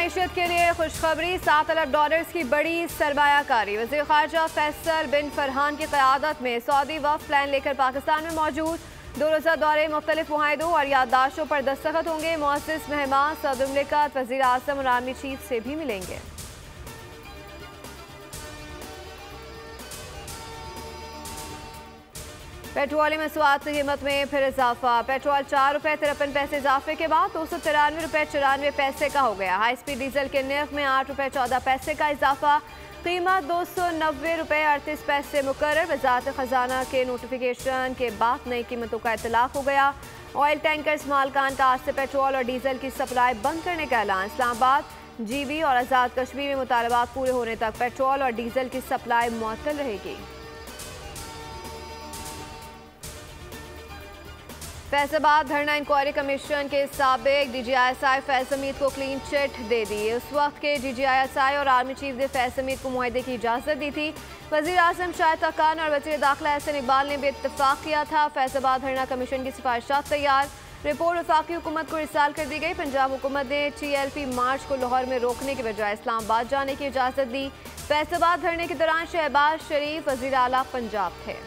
मईशत के लिए खुशखबरी, $7 अरब की बड़ी सरमायाकारी। वज़ीर ख़ारजा फैसल बिन फरहान की क़यादत में सऊदी वफ़द प्लान लेकर पाकिस्तान में मौजूद। 2 रोज़ा दौरे मुख्तलिफ मुआहिदों और याददाश्तों पर दस्तखत होंगे। मुअज़्ज़िज़ मेहमान सदर मुमलिकत, वज़ीर आज़म और आर्मी चीफ से भी मिलेंगे। पेट्रोल मसवात की कीमत में फिर इजाफा। पेट्रोल ₹4.53 इजाफे के बाद ₹293.94 का हो गया। हाई स्पीड डीजल के नर्ख में ₹8.14 का इजाफा। कीमत ₹290.38 मुकर्रर। वज़ारत खजाना के नोटिफिकेशन के बाद नई कीमतों का इतलाक हो गया। ऑयल टैंकर्स मालकान का आज से पेट्रोल और डीजल की सप्लाई बंद करने का ऐलान। इस्लामाबाद, जीबी और आज़ाद कश्मीर में मुतालबात पूरे होने तक पेट्रोल और डीजल की सप्लाई मुअत्तल रहेगी। फैसलाबाद धरना इंक्वायरी कमीशन के साबिक DGISI फैज़ हमीद को क्लीन चिट दे दी। उस वक्त के DGISI और आर्मी चीफ ने फैज़ हमीद को मुआहदे की इजाज़त दी थी। वज़ीर आज़म शाहिद खाकान और वज़ीर दाखिला एहसन इकबाल ने भी इत्तफाक किया था। फैसलाबाद धरना कमीशन की सिफारिशात तैयार। रिपोर्ट वफाकी हुकूमत को इरसाल कर दी गई। पंजाब हुकूमत ने TLP मार्च को लाहौर में रोकने के बजाय इस्लामाबाद जाने की इजाज़त दी। फैसलाबाद धरने के दौरान शहबाज शरीफ वज़ीर आला पंजाब थे।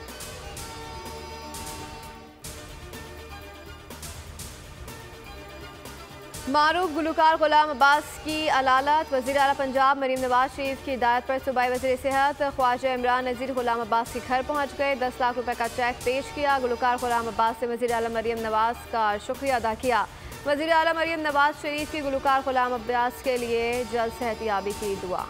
मारूफ गुलकार गुलाम अब्बास की अदालत। वज़ीर आला पंजाब मरीम नवाज शरीफ की हिदायत पर सूबाई वज़ीर सेहत ख्वाजा इमरान नज़ीर गुलाम अब्बास के घर पहुँच गए। 10 लाख रुपए का चेक पेश किया। गुलकार गुलाम अब्बास से वज़ीर आला मरीम नवाज का शुक्रिया अदा किया। वज़ीर आला मरीम नवाज शरीफ की गुलकार गुलाम अब्बास के लिए जल्द सेहतियाबी की दुआ।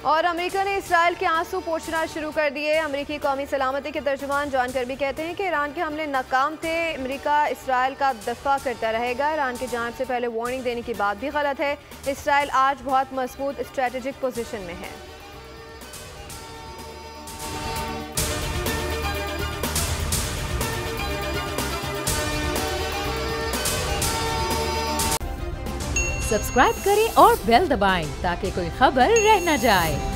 और अमेरिका ने इसराइल के आंसू पोंछना शुरू कर दिए। अमेरिकी कौमी सलामती के तर्जुमान जॉन कर्बी कहते हैं कि ईरान के हमले नाकाम थे। अमेरिका इसराइल का दफा करता रहेगा। ईरान की जान से पहले वार्निंग देने की बात भी गलत है। इसराइल आज बहुत मजबूत स्ट्रेटेजिक पोजीशन में है। सब्सक्राइब करें और बेल दबाएं ताकि कोई खबर रह न जाए।